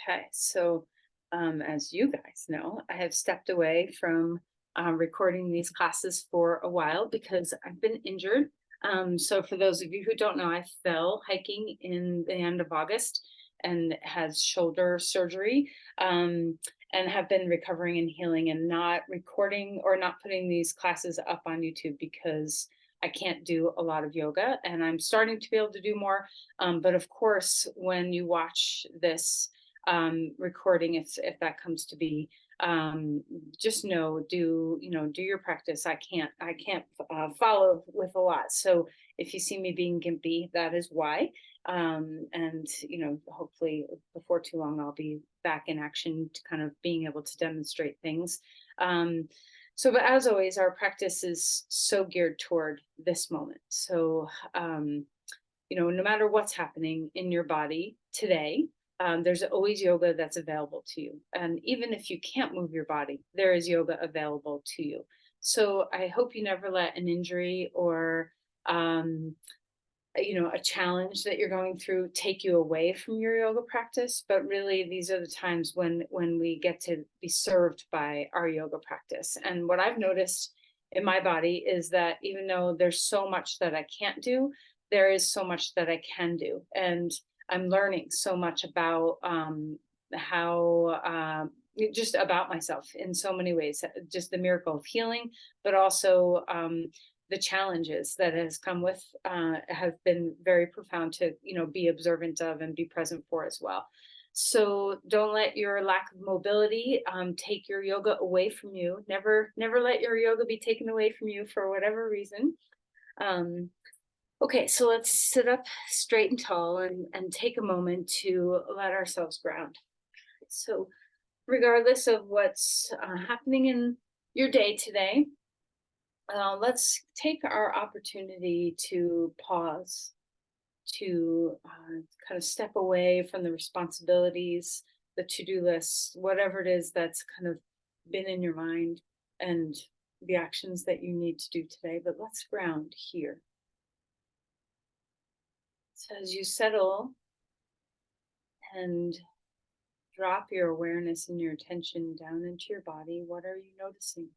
Okay, so as you guys know, I have stepped away from recording these classes for a while because I've been injured. So for those of you who don't know, I fell hiking in the end of August and had shoulder surgery, and have been recovering and healing and not recording or not putting these classes up on YouTube because I can't do a lot of yoga and I'm starting to be able to do more. But of course, when you watch this recording, if that comes to be, um just know, do your practice. I can't follow with a lot, so if you see me being gimpy, that is why. And hopefully before too long I'll be back in action to kind of being able to demonstrate things. But as always, our practice is so geared toward this moment. So no matter what's happening in your body today, there's always yoga that's available to you. And even if you can't move your body, there is yoga available to you. So I hope you never let an injury or, a challenge that you're going through take you away from your yoga practice. But really, these are the times when we get to be served by our yoga practice. And what I've noticed in my body is that even though there's so much that I can't do, there is so much that I can do. And I'm learning so much about how just about myself in so many ways, just the miracle of healing, but also the challenges that has come with have been very profound to be observant of and be present for as well. So don't let your lack of mobility take your yoga away from you. Never let your yoga be taken away from you for whatever reason. um, Okay, so let's sit up straight and tall and take a moment to let ourselves ground. So, regardless of what's happening in your day today, let's take our opportunity to pause, to kind of step away from the responsibilities, the to do lists, whatever it is that's kind of been in your mind, and the actions that you need to do today. But let's ground here. So, as you settle and drop your awareness and your attention down into your body, what are you noticing?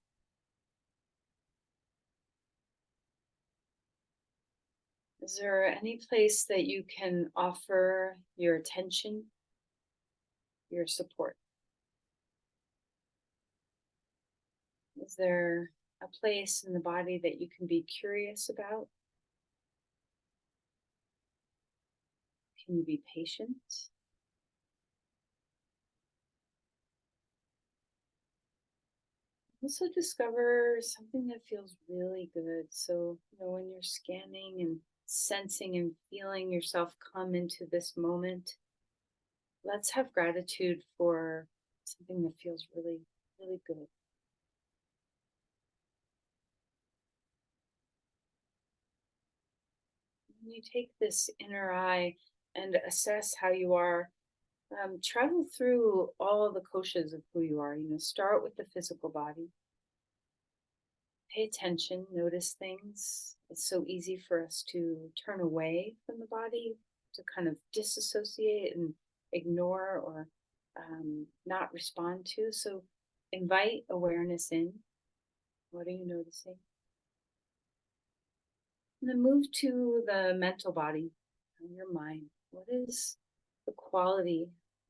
Is there any place that you can offer your attention, your support? Is there a place in the body that you can be curious about? Can you be patient? Also discover something that feels really good. So, when you're scanning and sensing and feeling yourself come into this moment, let's have gratitude for something that feels really, really good. When you take this inner eye and assess how you are, travel through all the koshas of who you are. Start with the physical body. Pay attention, notice things. It's so easy for us to turn away from the body, to kind of disassociate and ignore or not respond to. So invite awareness in. What are you noticing? And then move to the mental body, your mind. What is the quality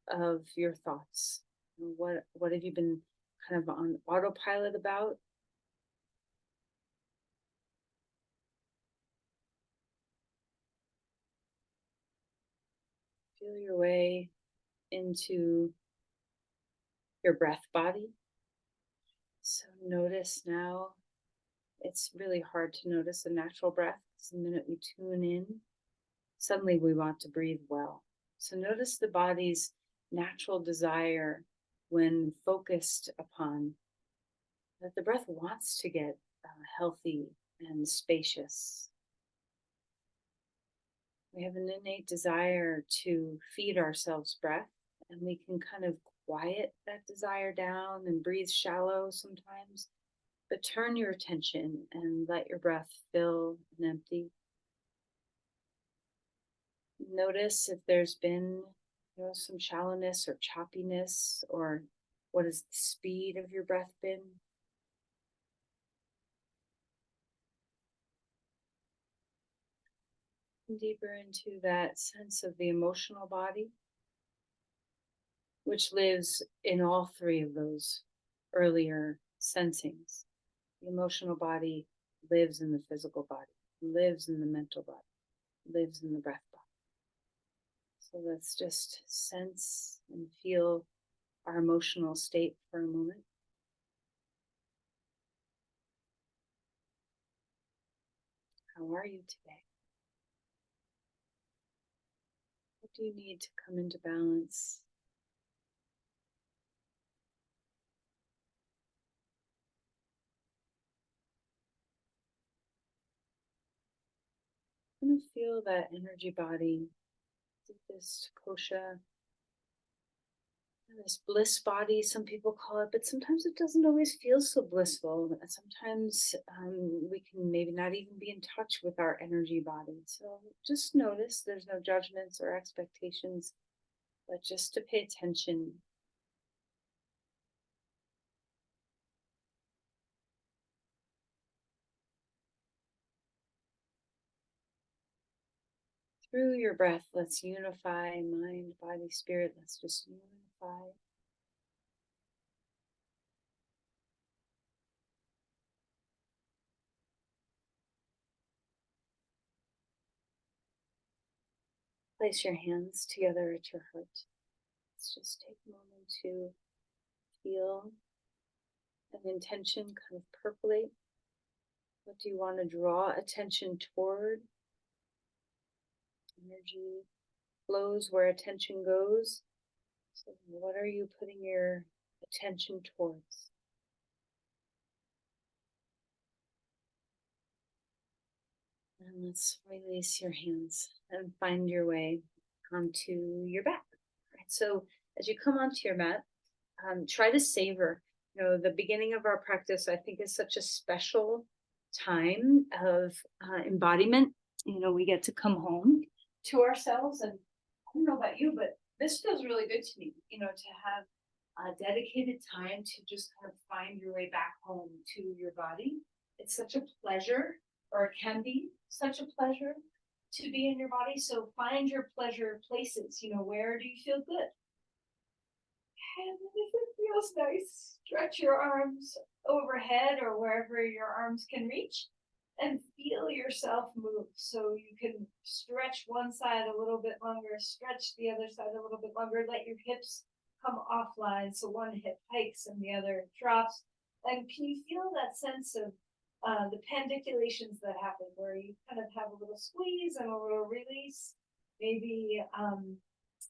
of your thoughts? What have you been kind of on autopilot about? Feel your way into your breath body. So notice now, it's really hard to notice a natural breath because the minute we tune in, suddenly we want to breathe well. So notice the body's natural desire when focused upon, that the breath wants to get healthy and spacious. We have an innate desire to feed ourselves breath, and we can kind of quiet that desire down and breathe shallow sometimes. But turn your attention and let your breath fill and empty. Notice if there's been some shallowness or choppiness, or what has the speed of your breath been? Deeper into that sense of the emotional body, which lives in all three of those earlier sensings. The emotional body lives in the physical body, lives in the mental body, lives in the breath body. So let's just sense and feel our emotional state for a moment. How are you today? What do you need to come into balance? I'm going to feel that energy body, deepest kosha, this bliss body, some people call it, but sometimes it doesn't always feel so blissful. Sometimes we can maybe not even be in touch with our energy body. So just notice there's no judgments or expectations, but just to pay attention. Through your breath, let's unify mind, body, spirit. Let's just unify. Place your hands together at your heart. Let's just take a moment to feel an intention kind of percolate. What do you want to draw attention toward? Energy flows where attention goes. So what are you putting your attention towards? And let's release your hands and find your way onto your back. All right, so as you come onto your mat, try to savor. The beginning of our practice, I think, is such a special time of embodiment. We get to come home to ourselves, and I don't know about you, but this feels really good to me. To have a dedicated time to just kind of find your way back home to your body. It's such a pleasure, or it can be such a pleasure to be in your body. So find your pleasure places. Where do you feel good? And if it feels nice, stretch your arms overhead or wherever your arms can reach and feel yourself move. So you can stretch one side a little bit longer, stretch the other side a little bit longer, let your hips come offline. So one hip hikes and the other drops. And can you feel that sense of the pandiculations that happen where you kind of have a little squeeze and a little release? Maybe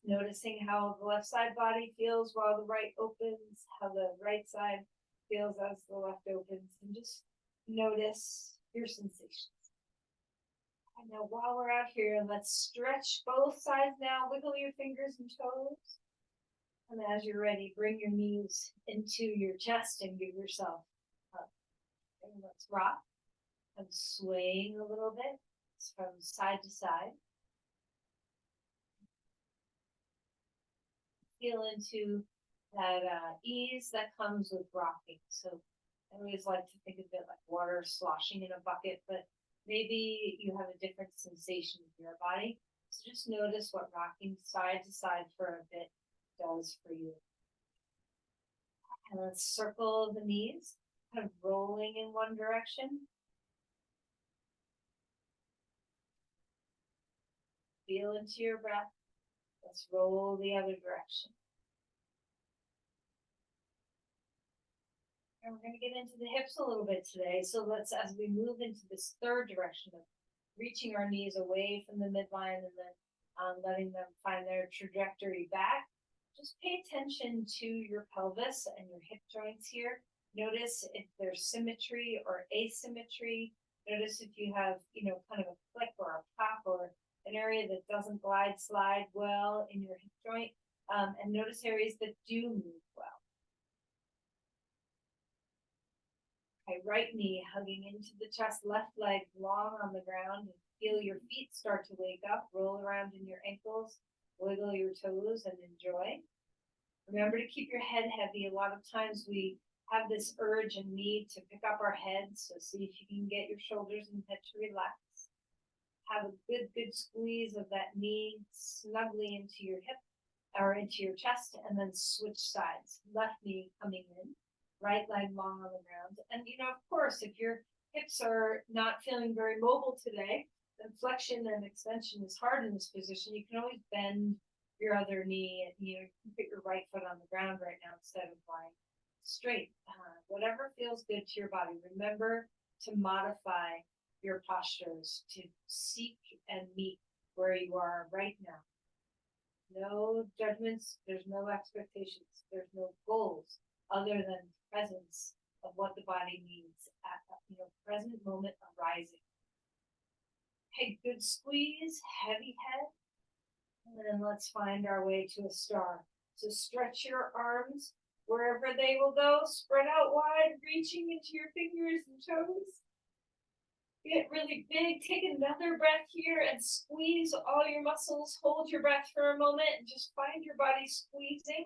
noticing how the left side body feels while the right opens, how the right side feels as the left opens, and just notice your sensations. And now while we're out here, let's stretch both sides now, wiggle your fingers and toes. And as you're ready, bring your knees into your chest and give yourself up. And let's rock. I'm swaying a little bit from side to side. Feel into that ease that comes with rocking. So I always like to think of it like water sloshing in a bucket, but maybe you have a different sensation in your body. So just notice what rocking side to side for a bit does for you. And let's circle the knees, kind of rolling in one direction. Feel into your breath. Let's roll the other direction. And we're going to get into the hips a little bit today. So let's, as we move into this third direction of reaching our knees away from the midline and then letting them find their trajectory back, just pay attention to your pelvis and your hip joints here. Notice if there's symmetry or asymmetry. Notice if you have, kind of a click or a pop or an area that doesn't glide slide well in your hip joint. And notice areas that do move well. Okay, right knee hugging into the chest, left leg long on the ground, and feel your feet start to wake up, roll around in your ankles. Wiggle your toes and enjoy. Remember to keep your head heavy. A lot of times we have this urge and need to pick up our heads. So see if you can get your shoulders and head to relax. Have a good squeeze of that knee snugly into your hip or into your chest, and then switch sides. Left knee coming in, right leg long on the ground. And of course, if your hips are not feeling very mobile today, then flexion and extension is hard in this position. You can always bend your other knee and put your right foot on the ground right now instead of lying straight. Whatever feels good to your body. Remember to modify your postures to seek and meet where you are right now. No judgments, there's no expectations, there's no goals other than presence of what the body needs at present moment arising. Okay, good squeeze, heavy head, and then let's find our way to a star. So stretch your arms wherever they will go, spread out wide, reaching into your fingers and toes. Get really big, take another breath here and squeeze all your muscles. Hold your breath for a moment and just find your body squeezing.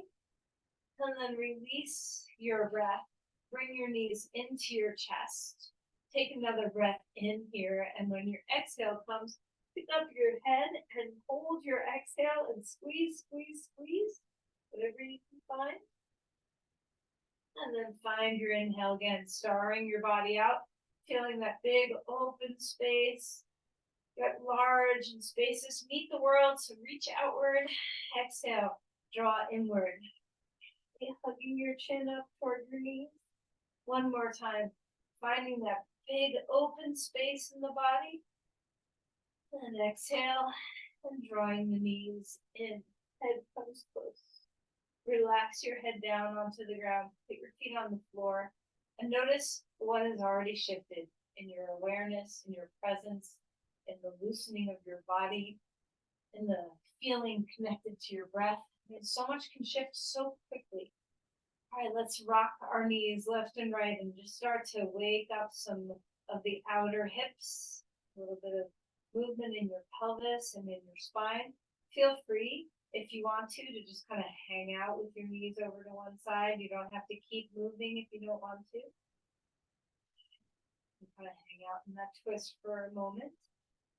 And then release your breath. Bring your knees into your chest. Take another breath in here. And when your exhale comes, pick up your head and hold your exhale and squeeze, squeeze, squeeze. Whatever you can find. And then find your inhale again, starring your body out. Feeling that big open space, get large and spaces, meet the world, so reach outward, exhale, draw inward. Okay, hugging your chin up toward your knees. One more time, finding that big open space in the body. And exhale, and drawing the knees in, head comes close. Relax your head down onto the ground, put your feet on the floor. And notice what has already shifted in your awareness, in your presence, in the loosening of your body, in the feeling connected to your breath. So much can shift so quickly. All right, let's rock our knees left and right and just start to wake up some of the outer hips, a little bit of movement in your pelvis and in your spine. Feel free, if you want to just kind of hang out with your knees over to one side. You don't have to keep moving if you don't want to. You kind of hang out in that twist for a moment.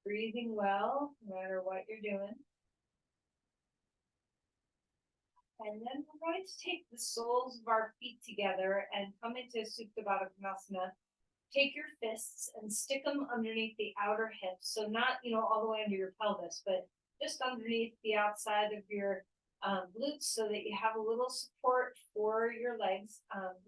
Breathing well, no matter what you're doing. And then we're going to take the soles of our feet together and come into Supta Baddha Konasana. Take your fists and stick them underneath the outer hips. So not, all the way under your pelvis, but just underneath the outside of your glutes so that you have a little support for your legs,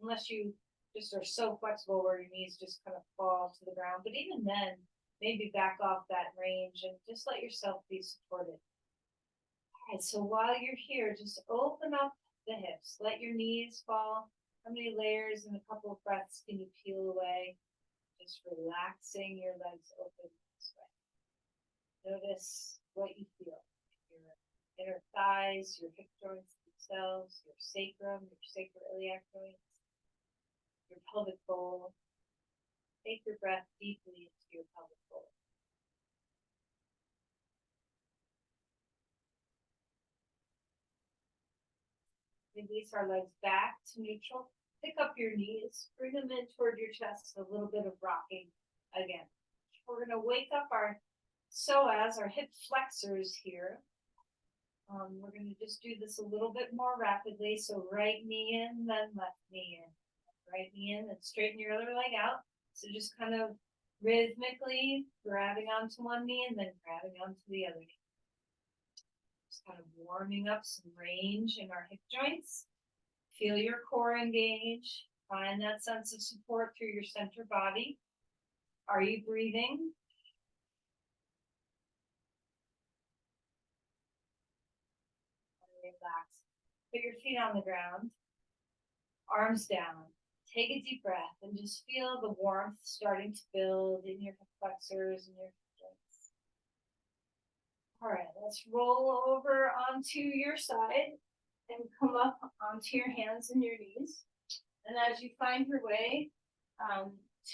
unless you just are so flexible where your knees just kind of fall to the ground. But even then, maybe back off that range and just let yourself be supported. All right, so while you're here, just open up the hips. Let your knees fall. How many layers in a couple of breaths can you peel away? Just relaxing your legs open this way. Notice what you feel. Your inner thighs, your hip joints themselves, your sacrum, your sacroiliac joints, your pelvic bowl. Take your breath deeply into your pelvic bowl. Release our legs back to neutral. Pick up your knees, bring them in toward your chest, a little bit of rocking again. We're going to wake up our psoas, our hip flexors here. We're going to just do this a little bit more rapidly. So right knee in, then left knee in. Right knee in, and straighten your other leg out. So just kind of rhythmically grabbing onto one knee and then grabbing onto the other knee. Just kind of warming up some range in our hip joints. Feel your core engage. Find that sense of support through your center body. Are you breathing? Relax. Put your feet on the ground. Arms down. Take a deep breath and just feel the warmth starting to build in your hip flexors and your hip joints. All right, let's roll over onto your side and come up onto your hands and your knees. And as you find your way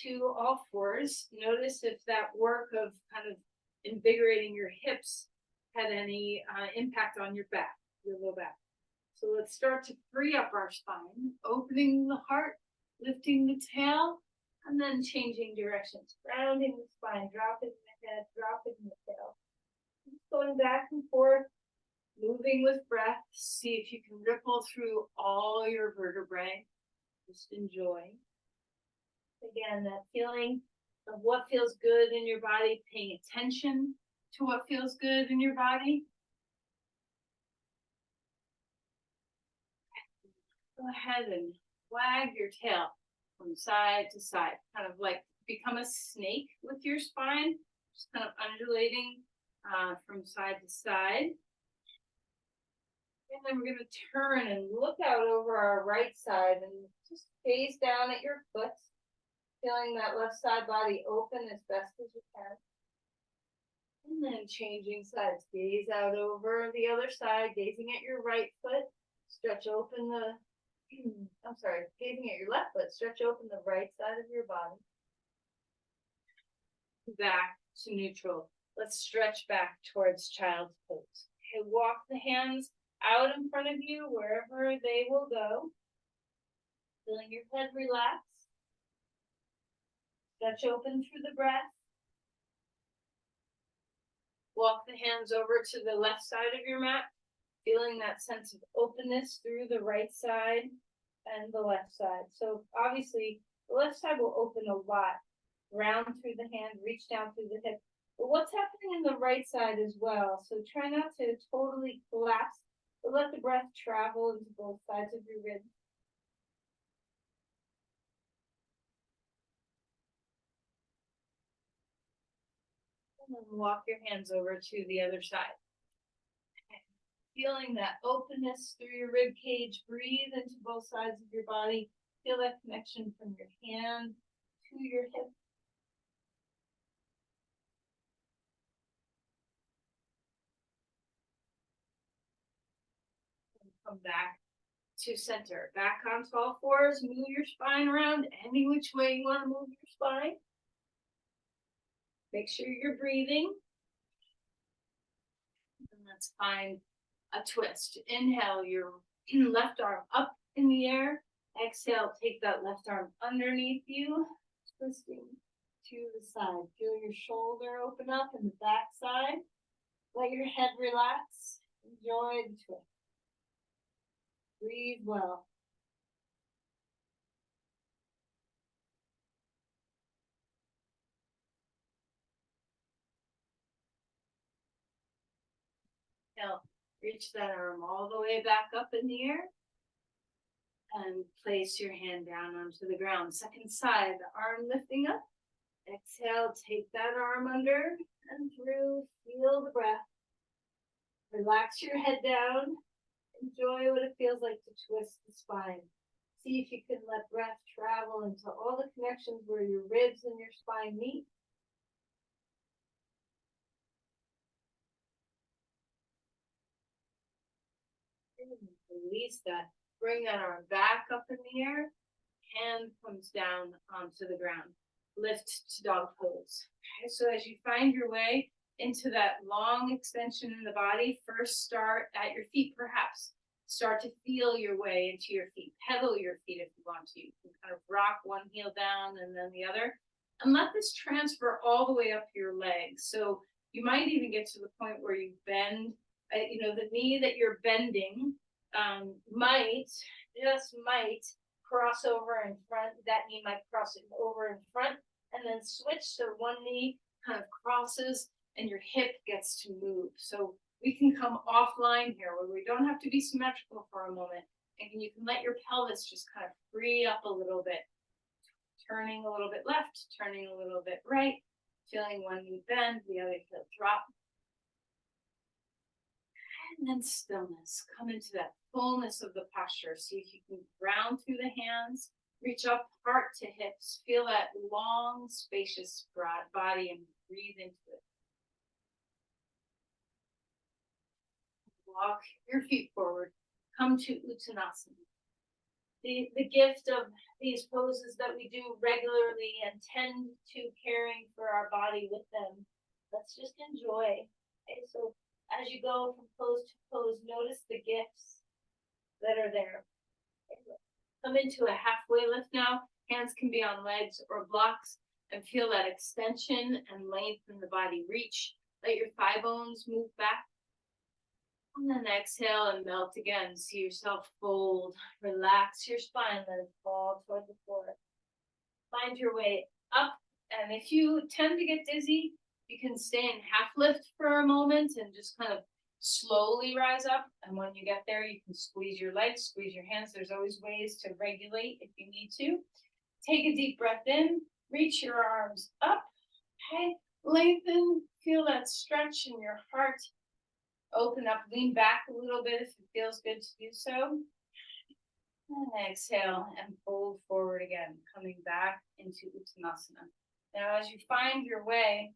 to all fours, notice if that work of kind of invigorating your hips had any impact on your back, your low back. So let's start to free up our spine, opening the heart, lifting the tail, and then changing directions, rounding the spine, dropping the head, dropping the tail. Just going back and forth, moving with breath. See if you can ripple through all your vertebrae. Just enjoy. Again, that feeling of what feels good in your body, paying attention to what feels good in your body. Go ahead and wag your tail from side to side, kind of like become a snake with your spine, just kind of undulating from side to side. And then we're going to turn and look out over our right side and just gaze down at your foot, feeling that left side body open as best as you can. And then changing sides, gaze out over the other side, gazing at your right foot, stretch open the, gazing at your left foot, stretch open the right side of your body. Back to neutral. Let's stretch back towards child's pose. Okay, walk the hands out in front of you, wherever they will go. Feeling your head relax. Stretch open through the breath. Walk the hands over to the left side of your mat, feeling that sense of openness through the right side and the left side. So obviously, the left side will open a lot. Round through the hand, reach down through the hip. But what's happening in the right side as well? So try not to totally collapse, but let the breath travel into both sides of your ribs. And then walk your hands over to the other side. Feeling that openness through your rib cage, breathe into both sides of your body. Feel that connection from your hand to your hip. Come back to center. Back onto all fours. Move your spine around any which way you want to move your spine. Make sure you're breathing. And let's find a twist. Inhale your left arm up in the air. Exhale, take that left arm underneath you. Twisting to the side. Feel your shoulder open up in the back side. Let your head relax. Enjoy the twist. Breathe well. Now, reach that arm all the way back up in the air. And place your hand down onto the ground. Second side, the arm lifting up. Exhale, take that arm under and through. Feel the breath. Relax your head down. Enjoy what it feels like to twist the spine. See if you can let breath travel into all the connections where your ribs and your spine meet. Release that. Bring that arm back up in the air. Hand comes down onto the ground. Lift to dog pose. Okay, so as you find your way into that long extension in the body, first start at your feet perhaps. Start to feel your way into your feet. Pedal your feet if you want to. You can kind of rock one heel down and then the other. And let this transfer all the way up your legs. So you might even get to the point where you bend, the knee that you're bending might cross over in front. That knee might cross it over in front and then switch so one knee kind of crosses and your hip gets to move. So we can come offline here where we don't have to be symmetrical for a moment. And you can let your pelvis just kind of free up a little bit. Turning a little bit left, turning a little bit right. Feeling one knee bend, the other heel drop. And then stillness. Come into that fullness of the posture. See if you can ground through the hands. Reach up, heart to hips. Feel that long, spacious, broad body and breathe into it. Walk your feet forward. Come to Uttanasana. The gift of these poses that we do regularly and tend to caring for our body with them. Let's just enjoy. Okay, so As you go from pose to pose, notice the gifts that are there. Come into a halfway lift now. Hands can be on legs or blocks, and feel that extension and length in the body. Reach, let your thigh bones move back. And then exhale and melt again. See yourself fold. Relax your spine, let it fall toward the floor. Find your way up, and if you tend to get dizzy, you can stay in half lift for a moment and just kind of slowly rise up. And when you get there, you can squeeze your legs, squeeze your hands. There's always ways to regulate if you need to. Take a deep breath in, reach your arms up, okay? Lengthen, feel that stretch in your heart. Open up, lean back a little bit if it feels good to do so. And exhale and fold forward again, coming back into Uttanasana. Now, as you find your way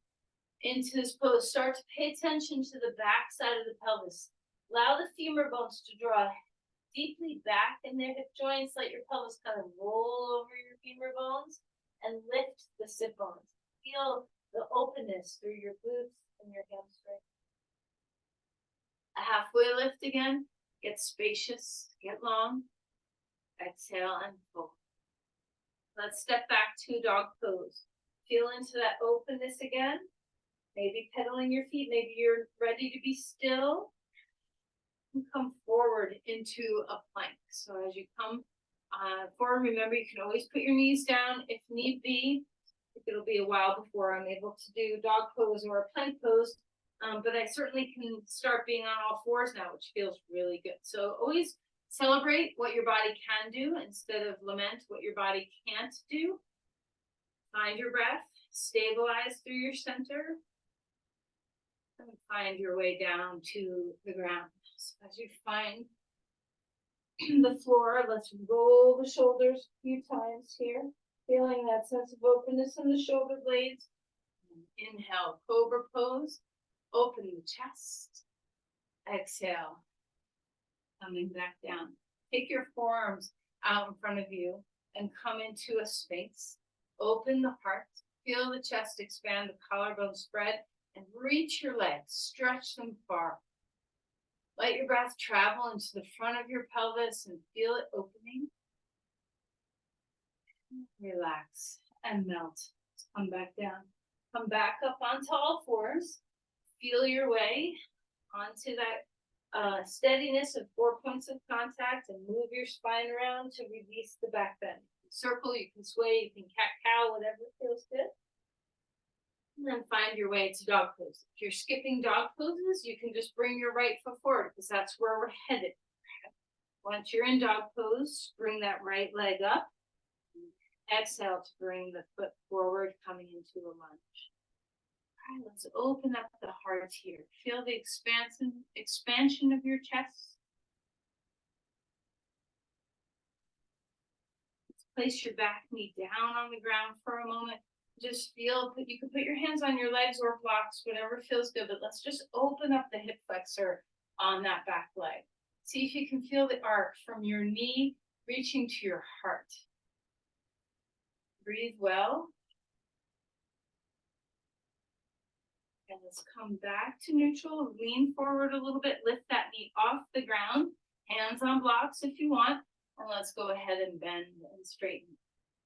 into this pose, start to pay attention to the back side of the pelvis. Allow the femur bones to draw deeply back in their hip joints. Let your pelvis kind of roll over your femur bones and lift the sit bones. Feel the openness through your glutes and your hamstring. A halfway lift again. Get spacious, get long. Exhale and fold. Let's step back to dog pose. Feel into that openness again. Maybe pedaling your feet. Maybe you're ready to be still. And come forward into a plank. So as you come forward, remember you can always put your knees down if need be. It'll be a while before I'm able to do dog pose or a plank pose. But I certainly can start being on all fours now, which feels really good. So always celebrate what your body can do instead of lament what your body can't do. Find your breath, stabilize through your center, and find your way down to the ground. So as you find the floor, let's roll the shoulders a few times here, feeling that sense of openness in the shoulder blades. Inhale, cobra pose. Open the chest. Exhale. Coming back down. Take your forearms out in front of you and come into a sphinx. Open the heart. Feel the chest expand, the collarbone spread, and reach your legs. Stretch them far. Let your breath travel into the front of your pelvis and feel it opening. Relax and melt. Come back down. Come back up onto all fours. Feel your way onto that steadiness of 4 points of contact and move your spine around to release the back bend. Circle, you can sway, you can cat-cow, whatever feels good. And then find your way to dog pose. If you're skipping dog poses, you can just bring your right foot forward because that's where we're headed. Once you're in dog pose, bring that right leg up. Exhale to bring the foot forward, coming into a lunge. All right, let's open up the heart here. Feel the expansion of your chest. Let's place your back knee down on the ground for a moment. Just feel, you can put your hands on your legs or blocks, whatever feels good, but let's just open up the hip flexor on that back leg. See if you can feel the arc from your knee reaching to your heart. Breathe well. And let's come back to neutral. Lean forward a little bit. Lift that knee off the ground. Hands on blocks if you want. And let's go ahead and bend and straighten.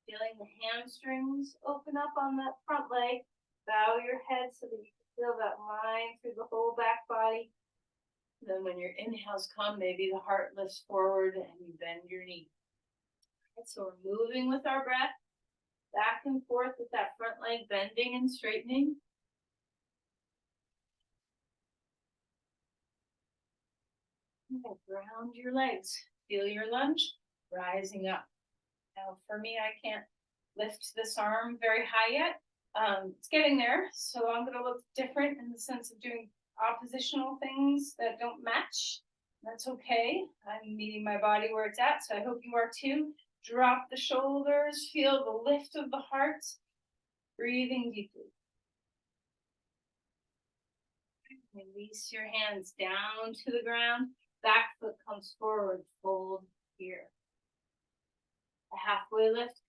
Feeling the hamstrings open up on that front leg. Bow your head so that you can feel that line through the whole back body. And then when your inhales come, maybe the heart lifts forward and you bend your knee. Right, so we're moving with our breath. Back and forth with that front leg bending and straightening. Ground your legs. Feel your lunge rising up. Now for me, I can't lift this arm very high yet. It's getting there, so I'm going to look different in the sense of doing oppositional things that don't match. That's okay. I'm meeting my body where it's at, so I hope you are too. Drop the shoulders, feel the lift of the heart, breathing deeply. Release your hands down to the ground. Back foot comes forward, fold here. A halfway lift.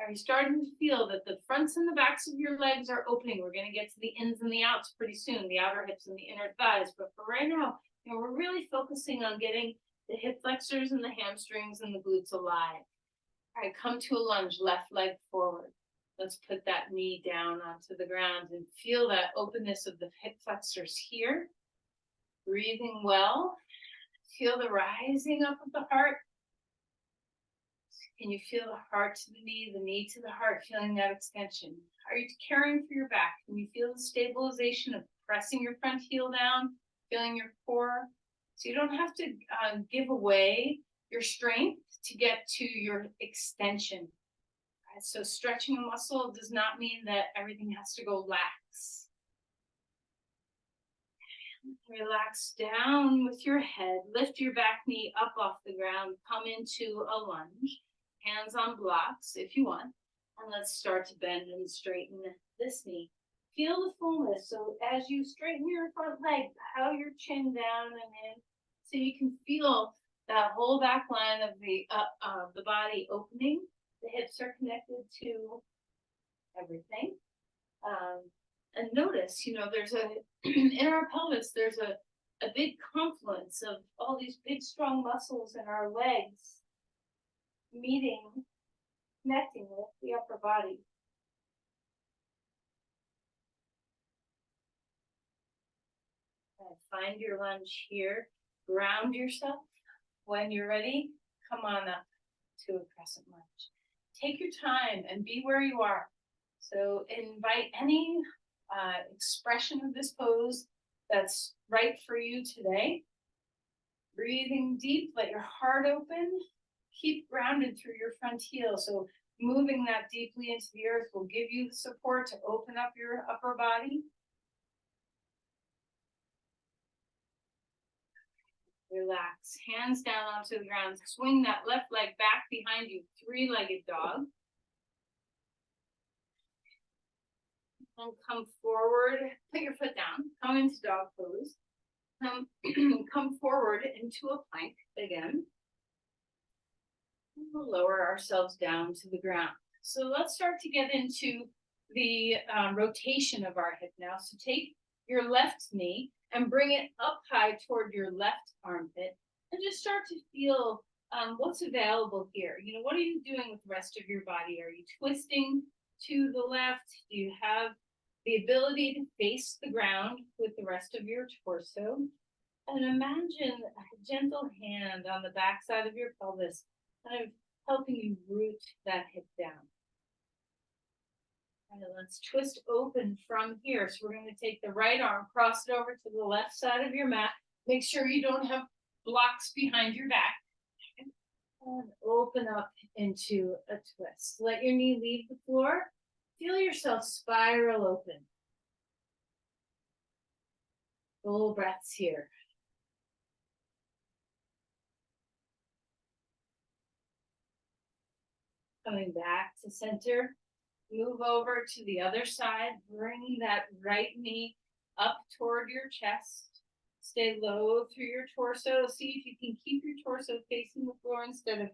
Are you starting to feel that the fronts and the backs of your legs are opening? We're going to get to the ins and the outs pretty soon, the outer hips and the inner thighs. But for right now, we're really focusing on getting the hip flexors and the hamstrings and the glutes alive. All right, come to a lunge, left leg forward. Let's put that knee down onto the ground and feel that openness of the hip flexors here. Breathing well. Feel the rising up of the heart. Can you feel the heart to the knee to the heart, feeling that extension? Are you caring for your back? Can you feel the stabilization of pressing your front heel down, feeling your core? So you don't have to give away your strength to get to your extension. Right? So stretching a muscle does not mean that everything has to go lax. Relax down with your head. Lift your back knee up off the ground. Come into a lunge. Hands on blocks if you want. And let's start to bend and straighten this knee. Feel the fullness. So as you straighten your front leg, bow your chin down and in. So you can feel that whole back line of the body opening. The hips are connected to everything. And notice, there's in our pelvis, there's a big confluence of all these big, strong muscles in our legs connecting with the upper body. And find your lunge here. Ground yourself. When you're ready, come on up to a crescent lunge. Take your time and be where you are. So invite any expression of this pose that's right for you today. Breathing deep, let your heart open. Keep grounded through your front heel. So moving that deeply into the earth will give you the support to open up your upper body. Relax, hands down onto the ground. Swing that left leg back behind you, three-legged dog. And come forward, put your foot down, come into dog pose. Come forward into a plank again. We'll lower ourselves down to the ground. So let's start to get into the rotation of our hip now. So take your left knee and bring it up high toward your left armpit and just start to feel what's available here. What are you doing with the rest of your body? Are you twisting to the left? Do you have the ability to face the ground with the rest of your torso? And imagine a gentle hand on the backside of your pelvis, kind of helping you root that hip down. And let's twist open from here. So we're going to take the right arm, cross it over to the left side of your mat. Make sure you don't have blocks behind your back. And open up into a twist. Let your knee leave the floor. Feel yourself spiral open. Full breaths here. Coming back to center. Move over to the other side. Bring that right knee up toward your chest. Stay low through your torso. See if you can keep your torso facing the floor instead of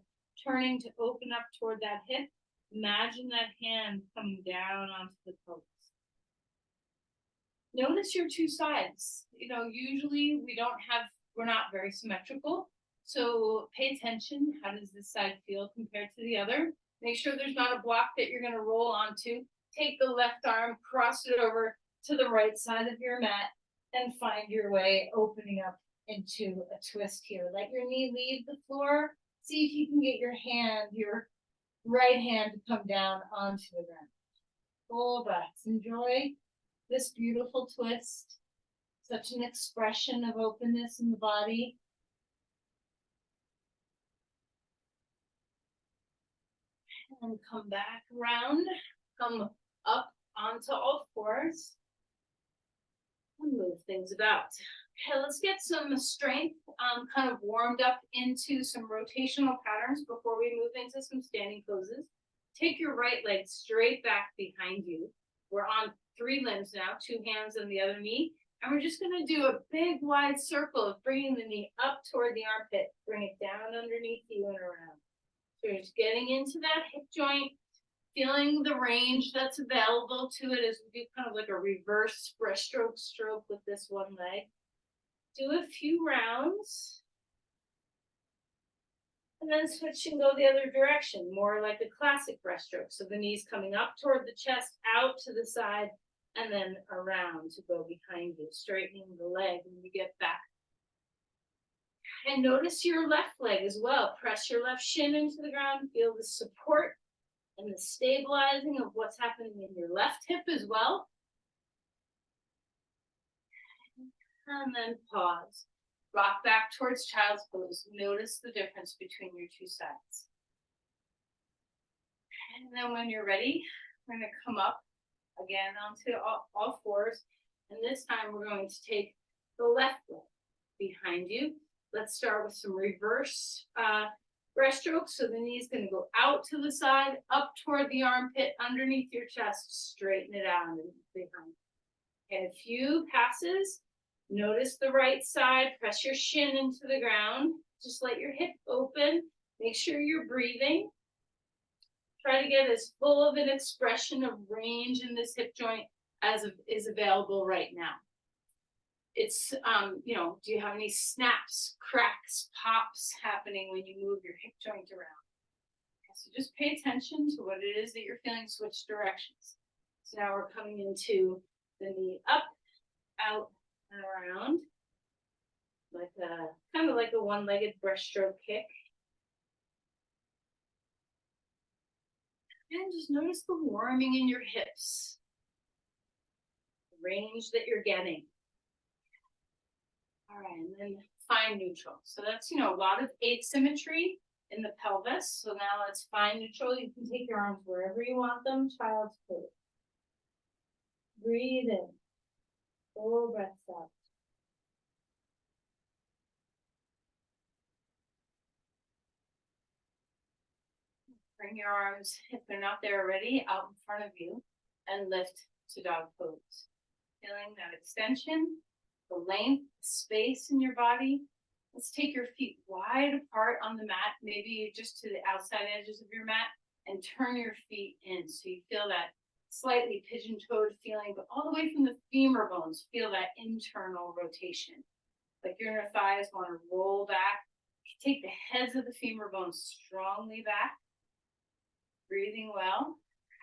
turning to open up toward that hip. Imagine that hand coming down onto the pelvis. Notice your two sides. Usually we're not very symmetrical. So pay attention. How does this side feel compared to the other? Make sure there's not a block that you're going to roll onto. Take the left arm, cross it over to the right side of your mat, and find your way opening up into a twist here. Let your knee leave the floor. See if you can get your right hand to come down onto the ground. Full breaths. Enjoy this beautiful twist. Such an expression of openness in the body. And come back around, come up onto all fours, and move things about. Okay, let's get some strength kind of warmed up into some rotational patterns before we move into some standing poses. Take your right leg straight back behind you. We're on 3 limbs now, 2 hands on the other knee, and we're just going to do a big wide circle of bringing the knee up toward the armpit. Bring it down underneath you and around. So you're just getting into that hip joint, feeling the range that's available to it as we do kind of like a reverse breaststroke stroke with this one leg. Do a few rounds. And then switch and go the other direction, more like a classic breaststroke. So the knees coming up toward the chest, out to the side, and then around to go behind you, straightening the leg when you get back. And notice your left leg as well. Press your left shin into the ground, feel the support and the stabilizing of what's happening in your left hip as well. And then pause. Rock back towards child's pose. Notice the difference between your two sides. And then when you're ready, we're going to come up again onto all fours. And this time we're going to take the left leg behind you. Let's start with some reverse breaststroke. So the knee's going to go out to the side, up toward the armpit, underneath your chest, straighten it out and behind. And a few passes. Notice the right side, press your shin into the ground. Just let your hip open. Make sure you're breathing. Try to get as full of an expression of range in this hip joint as is available right now. It's, you know, do you have any snaps, cracks, pops happening when you move your hip joint around? So just pay attention to what it is that you're feeling, switch directions. So now we're coming into the knee up, out, and around, like a kind of like a one-legged breaststroke kick. And just notice the warming in your hips, the range that you're getting. All right, and then find neutral. So that's, you know, a lot of asymmetry in the pelvis. So now let's find neutral. You can take your arms wherever you want them, child's pose. Breathe in. Full breaths out. Bring your arms, if they're not there already, out in front of you and lift to dog pose. Feeling that extension, the length, space in your body. Let's take your feet wide apart on the mat, maybe just to the outside edges of your mat, and turn your feet in so you feel that slightly pigeon-toed feeling, but all the way from the femur bones, feel that internal rotation. Like your inner thighs want to roll back. Take the heads of the femur bones strongly back. Breathing well.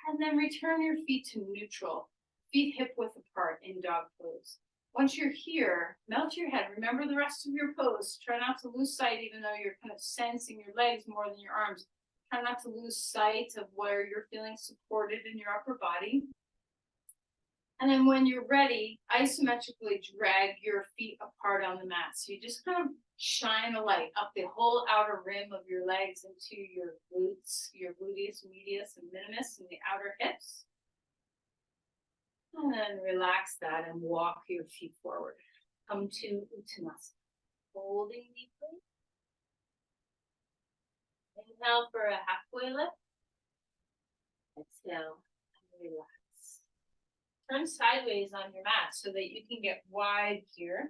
And then return your feet to neutral. Feet hip width apart in dog pose. Once you're here, melt your head. Remember the rest of your pose. Try not to lose sight, even though you're kind of sensing your legs more than your arms. Try not to lose sight of where you're feeling supported in your upper body. And then when you're ready, isometrically drag your feet apart on the mat. So you just kind of shine a light up the whole outer rim of your legs into your glutes, your gluteus medius and minimus, and the outer hips. And then relax that and walk your feet forward. Come to Uttanasana. Holding deeply. Inhale for a halfway lift. Exhale and relax. Turn sideways on your mat so that you can get wide here.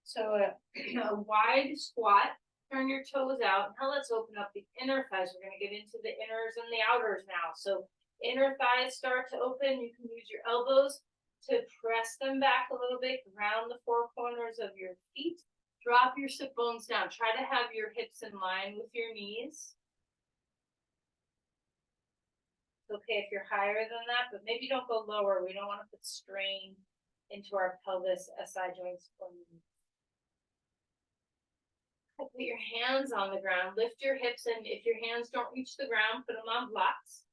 So a wide squat. Turn your toes out. Now let's open up the inner thighs. We're going to get into the inners and the outers now. So inner thighs start to open. You can use your elbows to press them back a little bit, ground the four corners of your feet. Drop your sit bones down. Try to have your hips in line with your knees. It's okay if you're higher than that, but maybe don't go lower. We don't want to put strain into our pelvis, SI joints, or knees. Put your hands on the ground. Lift your hips, and if your hands don't reach the ground, put them on blocks.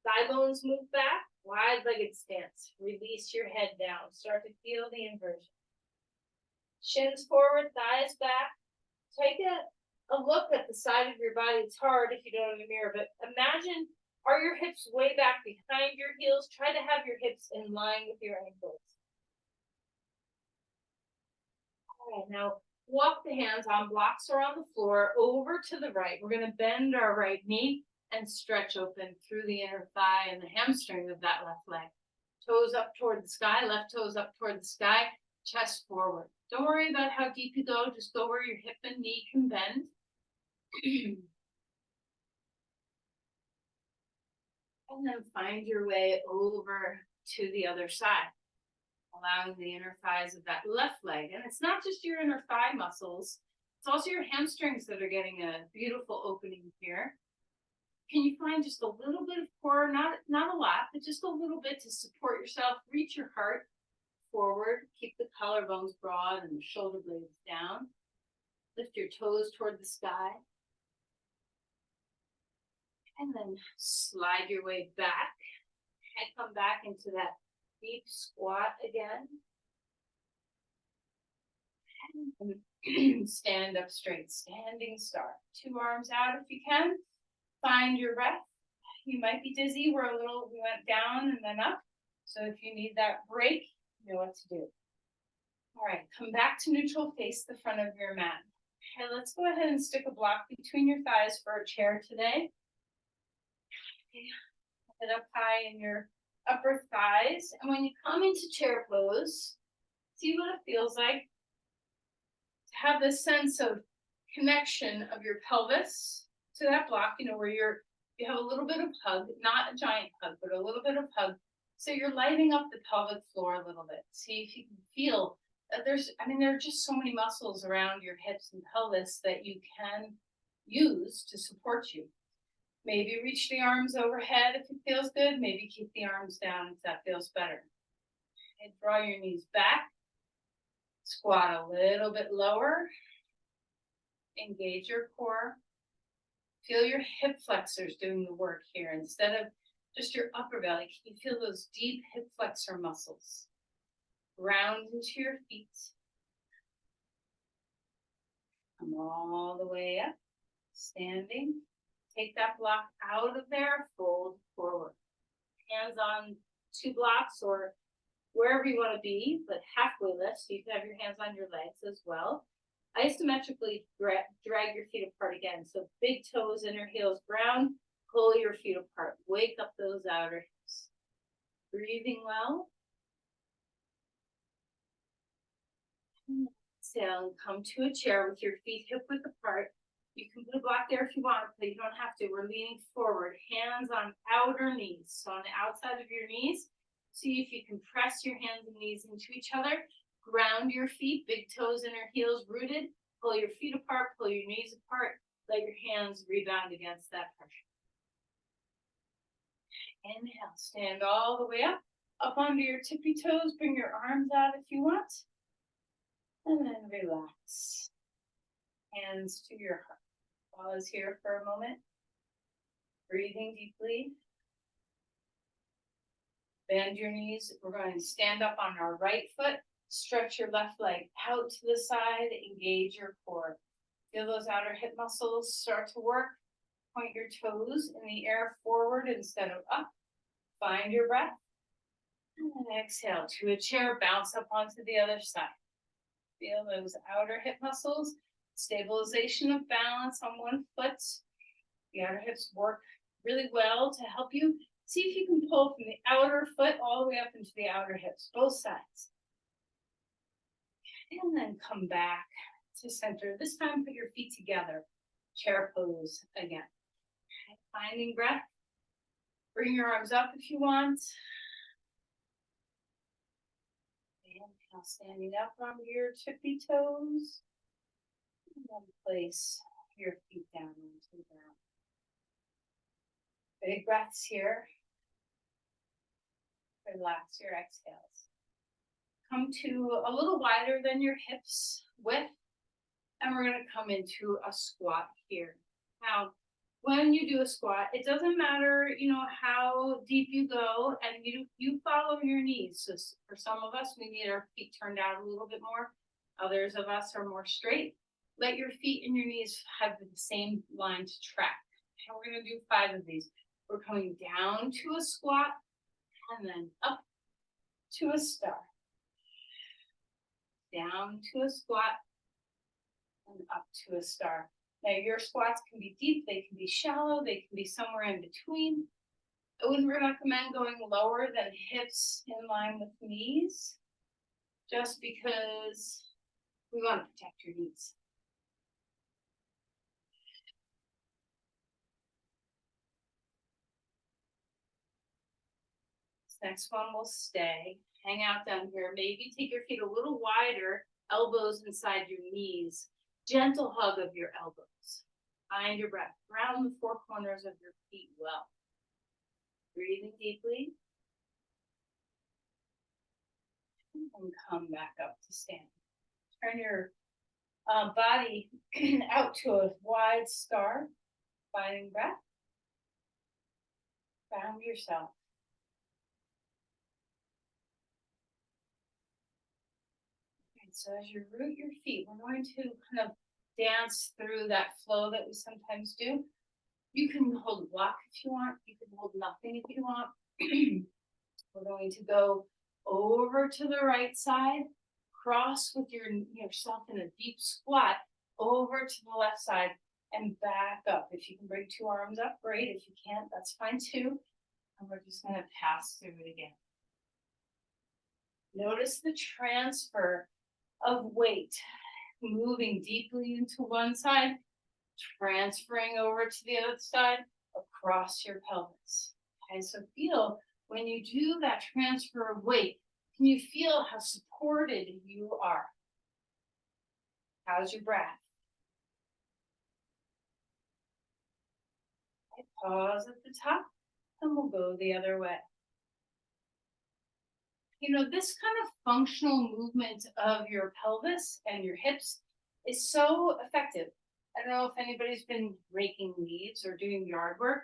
Thigh bones move back. Wide-legged stance. Release your head down. Start to feel the inversion. Shins forward, thighs back. Take a look at the side of your body. It's hard if you don't have a mirror, but imagine, are your hips way back behind your heels? Try to have your hips in line with your ankles. All right, now walk the hands on blocks or on the floor over to the right. We're going to bend our right knee and stretch open through the inner thigh and the hamstring of that left leg. Toes up toward the sky, left toes up toward the sky, chest forward. Don't worry about how deep you go, just go where your hip and knee can bend. And then find your way over to the other side, allowing the inner thighs of that left leg. And it's not just your inner thigh muscles, it's also your hamstrings that are getting a beautiful opening here. Can you find just a little bit of core, not a lot, but just a little bit to support yourself? Reach your heart forward, keep the collarbones broad and the shoulder blades down. Lift your toes toward the sky. And then slide your way back and come back into that deep squat again. And stand up straight, standing star. 2 arms out if you can. Find your breath. You might be dizzy. We went down and then up. So if you need that break, you know what to do. All right, come back to neutral, face the front of your mat. Okay, let's go ahead and stick a block between your thighs for a chair today. Okay, head up high in your upper thighs. And when you come into chair pose, see what it feels like to have this sense of connection of your pelvis to that block, you know, where you have a little bit of hug, not a giant hug, but a little bit of hug. So you're lighting up the pelvic floor a little bit. See if you can feel that there are just so many muscles around your hips and pelvis that you can use to support you. Maybe reach the arms overhead if it feels good. Maybe keep the arms down if that feels better. And draw your knees back. Squat a little bit lower. Engage your core. Feel your hip flexors doing the work here instead of just your upper belly. Can you feel those deep hip flexor muscles? Ground into your feet. Come all the way up. Standing. Take that block out of there. Fold forward. Hands on 2 blocks or wherever you want to be, but halfway lift. So you can have your hands on your legs as well. Isometrically drag your feet apart again. So big toes, inner heels ground, pull your feet apart. Wake up those outer hips. Breathing well. Exhale and come to a chair with your feet hip width apart. You can put a block there if you want, but you don't have to. We're leaning forward, hands on outer knees. So on the outside of your knees, see if you can press your hands and knees into each other. Ground your feet, big toes, inner heels rooted. Pull your feet apart, pull your knees apart. Let your hands rebound against that pressure. Inhale, stand all the way up onto your tippy toes. Bring your arms out if you want. And then relax. Hands to your heart. Pause here for a moment. Breathing deeply. Bend your knees. We're going to stand up on our right foot. Stretch your left leg out to the side. Engage your core. Feel those outer hip muscles start to work. Point your toes in the air forward instead of up. Find your breath. And then exhale to a chair. Bounce up onto the other side. Feel those outer hip muscles. Stabilization of balance on one foot. The outer hips work really well to help you. See if you can pull from the outer foot all the way up into the outer hips, both sides. And then come back to center. This time put your feet together. Chair pose again. Okay. Finding breath. Bring your arms up if you want. And now standing up on your tippy toes. And then place your feet down onto the ground. Big breaths here. Relax your exhales. Come to a little wider than your hips width, and we're going to come into a squat here. Now, when you do a squat, it doesn't matter, how deep you go, and you follow your knees. So for some of us, we need our feet turned out a little bit more. Others of us are more straight. Let your feet and your knees have the same line to track. And we're going to do 5 of these. We're coming down to a squat, and then up to a star. Down to a squat, and up to a star. Now your squats can be deep, they can be shallow, they can be somewhere in between. I wouldn't recommend going lower than hips in line with knees, just because we want to protect your knees. next one will stay. Hang out down here. Maybe take your feet a little wider, elbows inside your knees. Gentle hug of your elbows. Find your breath. Ground the four corners of your feet well. Breathing deeply. And come back up to stand. Turn your body out to a wide star. Finding breath. Ground yourself. And so as you root your feet, we're going to kind of dance through that flow that we sometimes do. You can hold a block if you want. You can hold nothing if you want. We're going to go over to the right side, cross with yourself in a deep squat, over to the left side, and back up. If you can bring two arms up, great. If you can't, that's fine too. And we're just going to pass through it again. Notice the transfer of weight, moving deeply into one side, transferring over to the other side, across your pelvis. Okay, so feel when you do that transfer of weight, can you feel how supported you are? How's your breath? Okay, pause at the top, and we'll go the other way. You know, this kind of functional movement of your pelvis and your hips is so effective. I don't know if anybody's been raking leaves or doing yard work,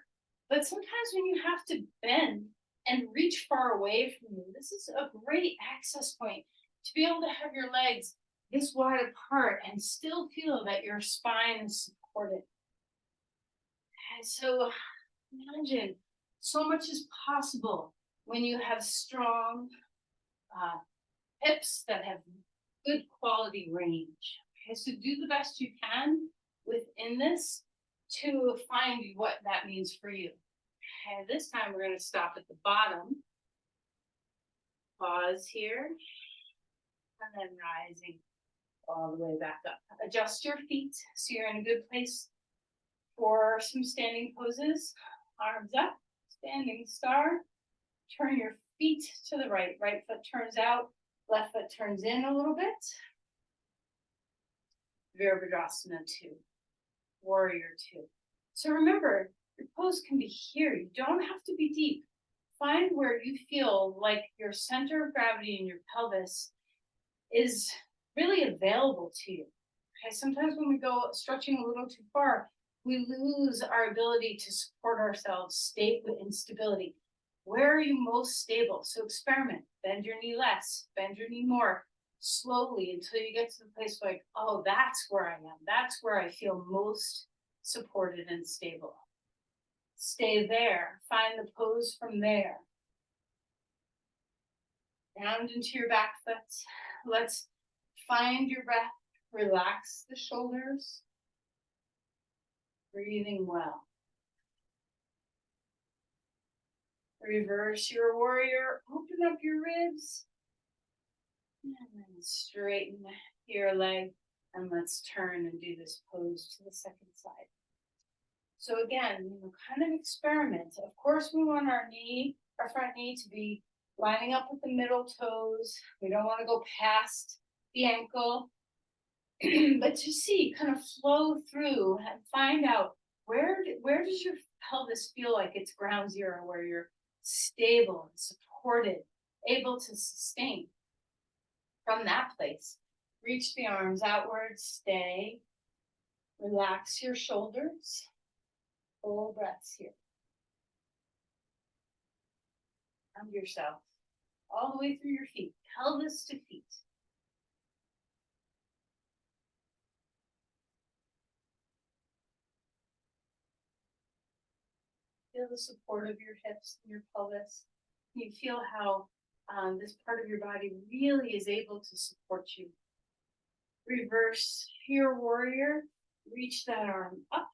but sometimes when you have to bend and reach far away from you, this is a great access point to be able to have your legs this wide apart and still feel that your spine is supported. And so imagine so much is possible when you have strong hips that have good quality range. Okay, so do the best you can within this to find what that means for you. Okay, this time we're going to stop at the bottom. Pause here. And then rising all the way back up. Adjust your feet so you're in a good place for some standing poses. Arms up, standing star. Turn your feet to the right. Right foot turns out, left foot turns in a little bit. Virabhadrasana 2. Warrior 2. So remember, your pose can be here. You don't have to be deep. Find where you feel like your center of gravity in your pelvis is really available to you. Okay, sometimes when we go stretching a little too far, we lose our ability to support ourselves, stay in stability. Where are you most stable? So experiment. Bend your knee less, bend your knee more, slowly until you get to the place like, oh, that's where I am. That's where I feel most supported and stable. Stay there. Find the pose from there. Round into your back foot. Let's find your breath. Relax the shoulders. Breathing well. Reverse your warrior. Open up your ribs. And then straighten your leg. And let's turn and do this pose to the second side. So again, kind of experiment. Of course, we want our front knee to be lining up with the middle toes. We don't want to go past the ankle. But to see, kind of flow through and find out where does your pelvis feel like it's ground zero, where you're stable and supported, able to sustain. From that place, reach the arms outward, stay, relax your shoulders, full breaths here. Ground yourself all the way through your feet, pelvis to feet. Feel the support of your hips and your pelvis. You feel how this part of your body really is able to support you. Reverse your warrior. Reach that arm up.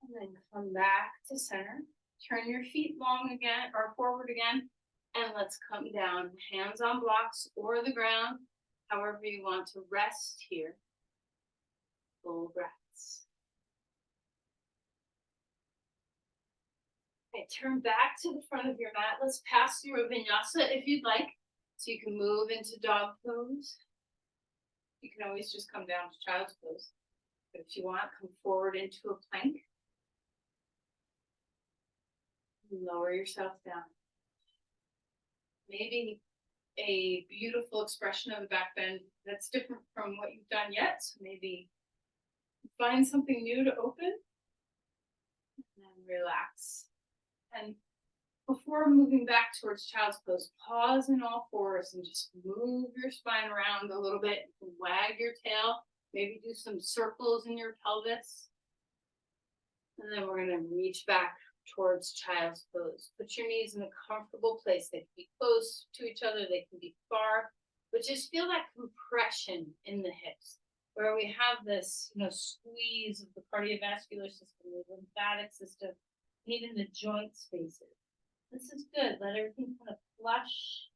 And then come back to center. Turn your feet long again or forward again. And let's come down. Hands on blocks or the ground. However you want to rest here. Full breaths. Okay, turn back to the front of your mat. Let's pass through a vinyasa if you'd like. So you can move into dog pose. You can always just come down to child's pose. But if you want, come forward into a plank. Lower yourself down. Maybe a beautiful expression of the back bend that's different from what you've done yet. So maybe find something new to open. And then relax. And before moving back towards child's pose, pause in all fours and just move your spine around a little bit. Wag your tail. Maybe do some circles in your pelvis. And then we're going to reach back towards child's pose. Put your knees in a comfortable place. They can be close to each other. They can be far. But just feel that compression in the hips, where we have this, squeeze of the cardiovascular system, the lymphatic system, and even the joint spaces. This is good. Let everything kind of flush.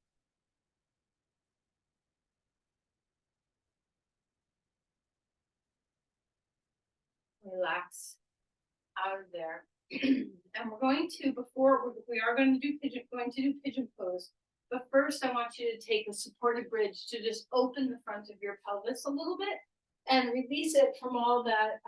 Relax out of there. And we're going to, we are going to do pigeon pose. But first I want you to take a supported bridge to just open the front of your pelvis a little bit and release it from all that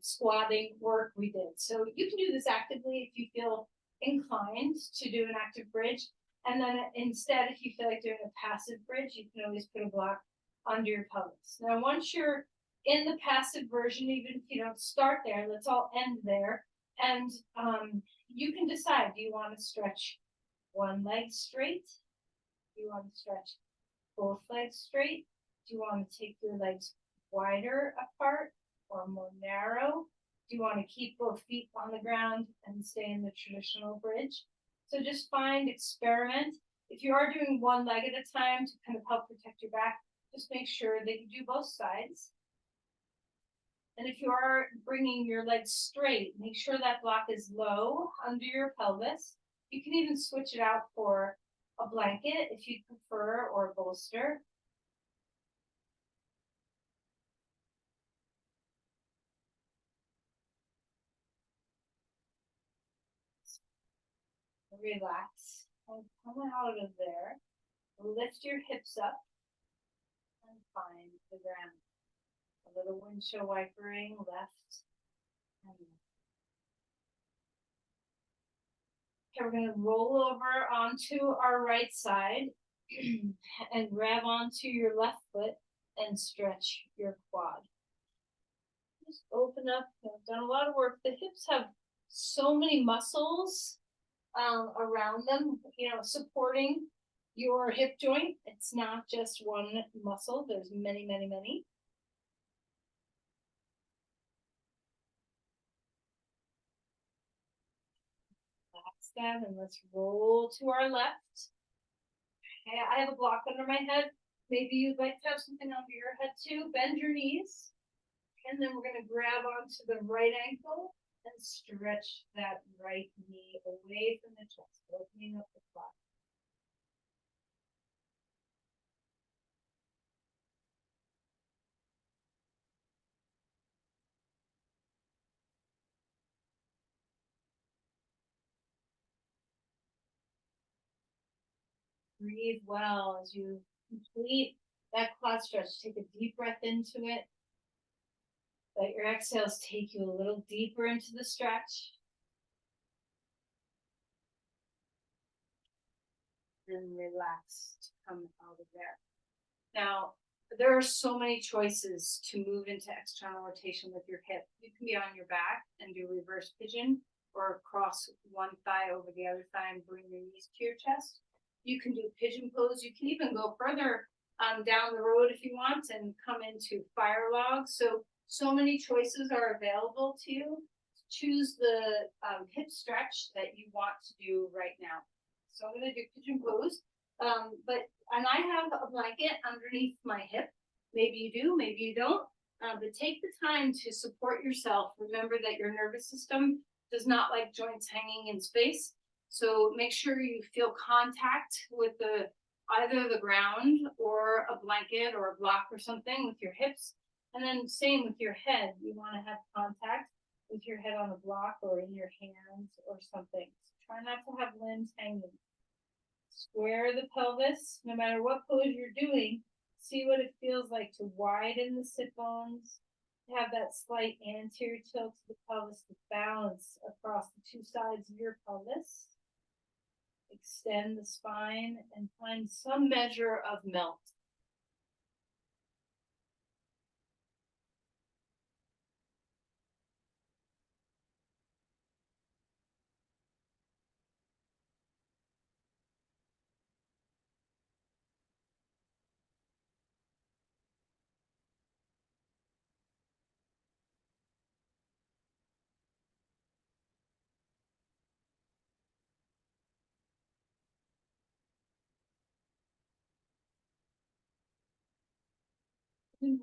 squatting work we did. So you can do this actively if you feel inclined to do an active bridge. And then instead, if you feel like doing a passive bridge, you can always put a block under your pelvis. Now, once you're in the passive version, even if you don't start there, let's all end there. And you can decide, do you want to stretch one leg straight? Do you want to stretch both legs straight? Do you want to take your legs wider apart or more narrow? Do you want to keep both feet on the ground and stay in the traditional bridge? So just experiment. If you are doing one leg at a time to kind of help protect your back, just make sure that you do both sides. And if you are bringing your legs straight, make sure that block is low under your pelvis. You can even switch it out for a blanket if you prefer, or a bolster. Relax and come out of there. Lift your hips up and find the ground. A little windshield wipering left and left. Okay, we're going to roll over onto our right side and grab onto your left foot and stretch your quad. Just open up. I've done a lot of work. The hips have so many muscles around them, supporting your hip joint. It's not just one muscle. There's many, many, many. Relax that, and let's roll to our left. Okay, I have a block under my head. Maybe you'd like to have something under your head too. Bend your knees. And then we're going to grab onto the right ankle and stretch that right knee away from the chest, opening up the quad. Breathe well as you complete that quad stretch. Take a deep breath into it. Let your exhales take you a little deeper into the stretch. And relax to come out of there. Now, there are so many choices to move into external rotation with your hip. You can be on your back and do reverse pigeon, or cross one thigh over the other thigh and bring your knees to your chest. You can do pigeon pose. You can even go further down the road if you want and come into fire log. So many choices are available to you. Choose the hip stretch that you want to do right now. So I'm going to do pigeon pose, and I have a blanket underneath my hip. Maybe you do, maybe you don't, but take the time to support yourself. Remember that your nervous system does not like joints hanging in space. So make sure you feel contact with either the ground or a blanket or a block or something with your hips. And then same with your head. You want to have contact with your head on a block or in your hands or something. So Try not to have limbs hanging. Square the pelvis, no matter what pose you're doing. See what it feels like to widen the sit bones, to have that slight anterior tilt to the pelvis to balance across the two sides of your pelvis. Extend the spine and find some measure of melt.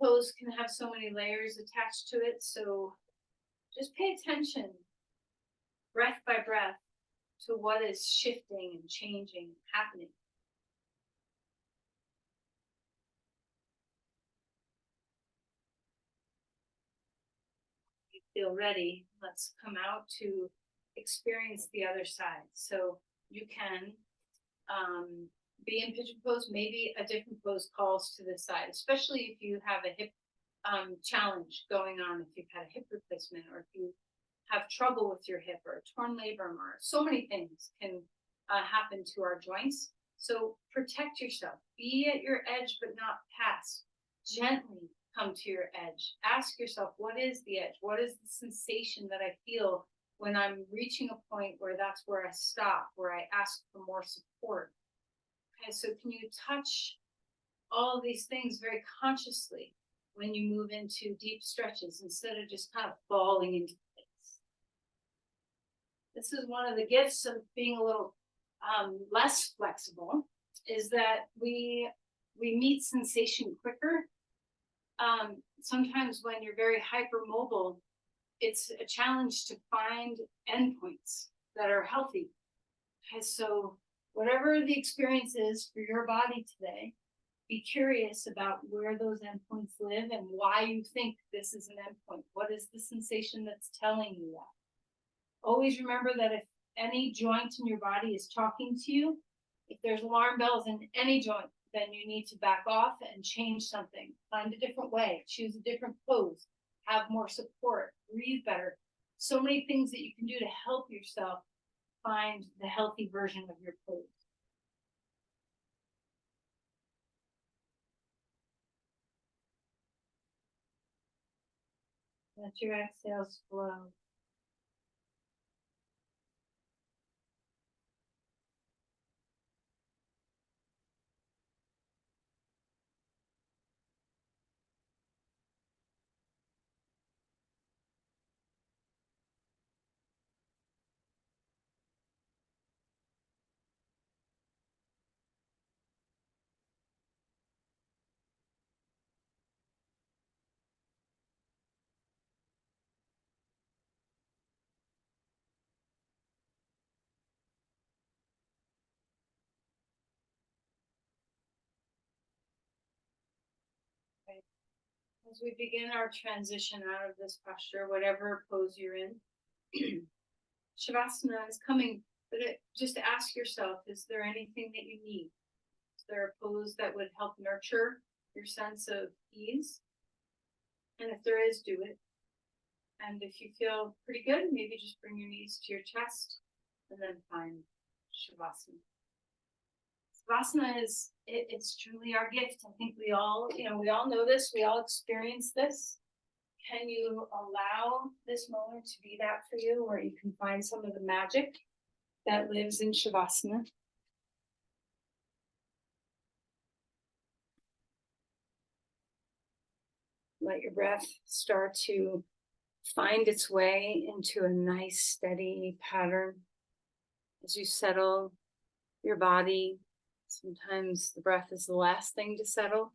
Pose can have so many layers attached to it, so just pay attention, breath by breath, to what is shifting and changing, happening. You feel ready, let's come out to experience the other side. So you can be in pigeon pose, maybe a different pose calls to this side, especially if you have a hip challenge going on, if you've had a hip replacement, or if you have trouble with your hip or a torn labrum, or so many things can happen to our joints. So protect yourself, be at your edge, but not past. Gently come to your edge. Ask yourself, what is the edge? What is the sensation that I feel when I'm reaching a point where that's where I stop, where I ask for more support? Okay, so can you touch all of these things very consciously when you move into deep stretches instead of just kind of falling into place? This is one of the gifts of being a little less flexible, is that we meet sensation quicker. Sometimes when you're very hypermobile, it's a challenge to find endpoints that are healthy. Okay, so whatever the experience is for your body today, be curious about where those endpoints live and why you think this is an endpoint. What is the sensation that's telling you that? Always remember that if any joint in your body is talking to you, if there's alarm bells in any joint, then you need to back off and change something. Find a different way, choose a different pose, have more support, breathe better. So many things that you can do to help yourself find the healthy version of your pose. Let your exhales flow. As we begin our transition out of this posture, whatever pose you're in, Shavasana is coming, but just ask yourself, is there anything that you need? Is there a pose that would help nurture your sense of ease? And if there is, do it. And if you feel pretty good, maybe just bring your knees to your chest and then find Shavasana. Savasana is, it's truly our gift. I think we all know this, we all experience this. Can you allow this moment to be that for you, where you can find some of the magic that lives in Shavasana? Let your breath start to find its way into a nice, steady pattern as you settle your body. Sometimes the breath is the last thing to settle.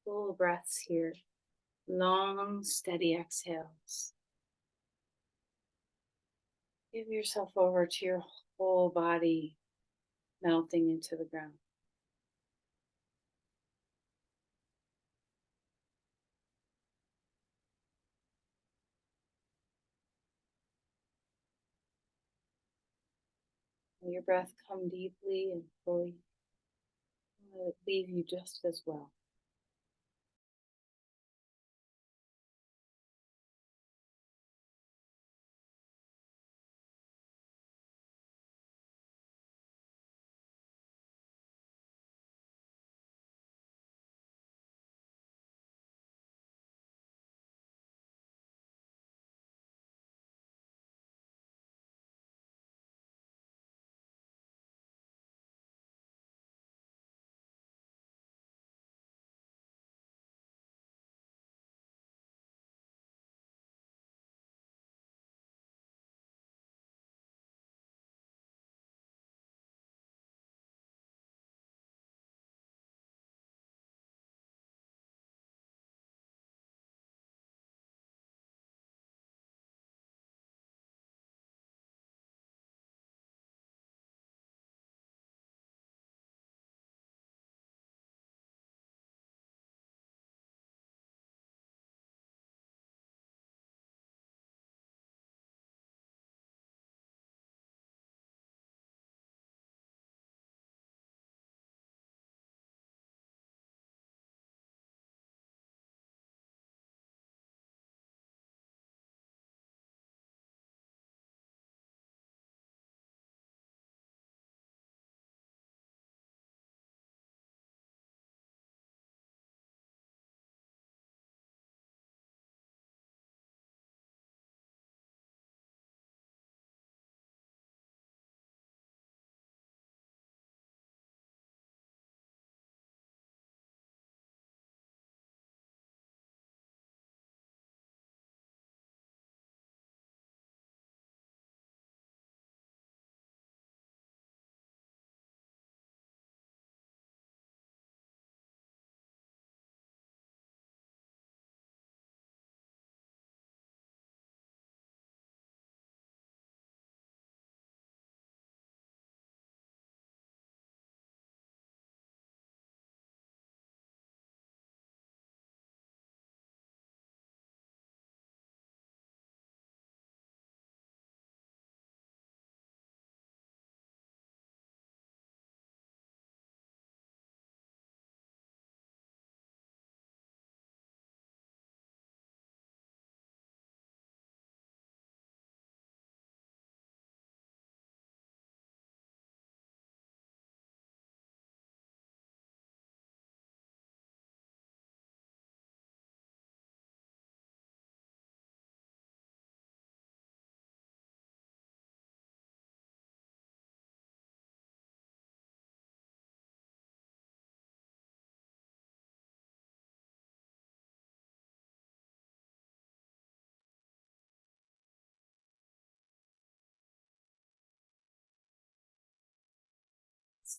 Full breaths here, long, steady exhales. Give yourself over to your whole body melting into the ground. Let your breath come deeply and fully. Let it leave you just as well.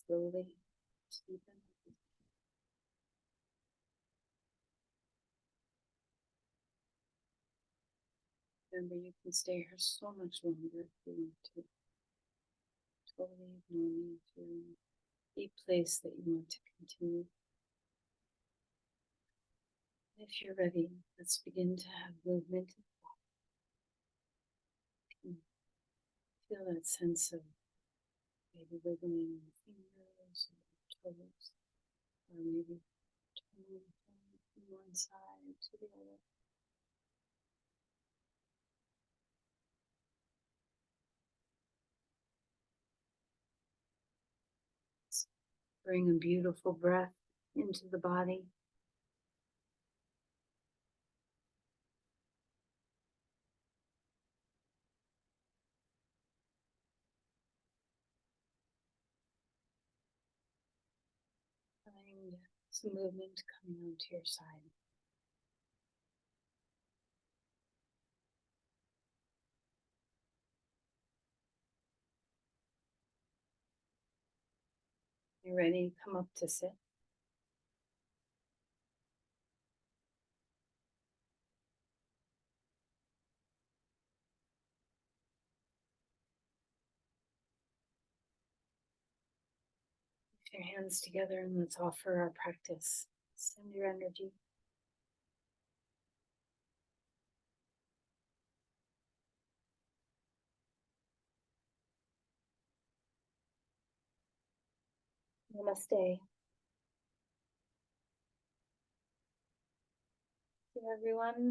Slowly deepen. Remember, you can stay here so much longer if you want to. Totally ignoring if you're in a deep place that you want to continue. If you're ready, let's begin to have movement. Feel that sense of maybe wiggling the fingers or toes, or maybe turning from one side to the other. Bring a beautiful breath into the body. Find some movement coming onto your side. You're ready, come up to sit. Put your hands together and let's offer our practice. Send your energy. Namaste. See you, everyone.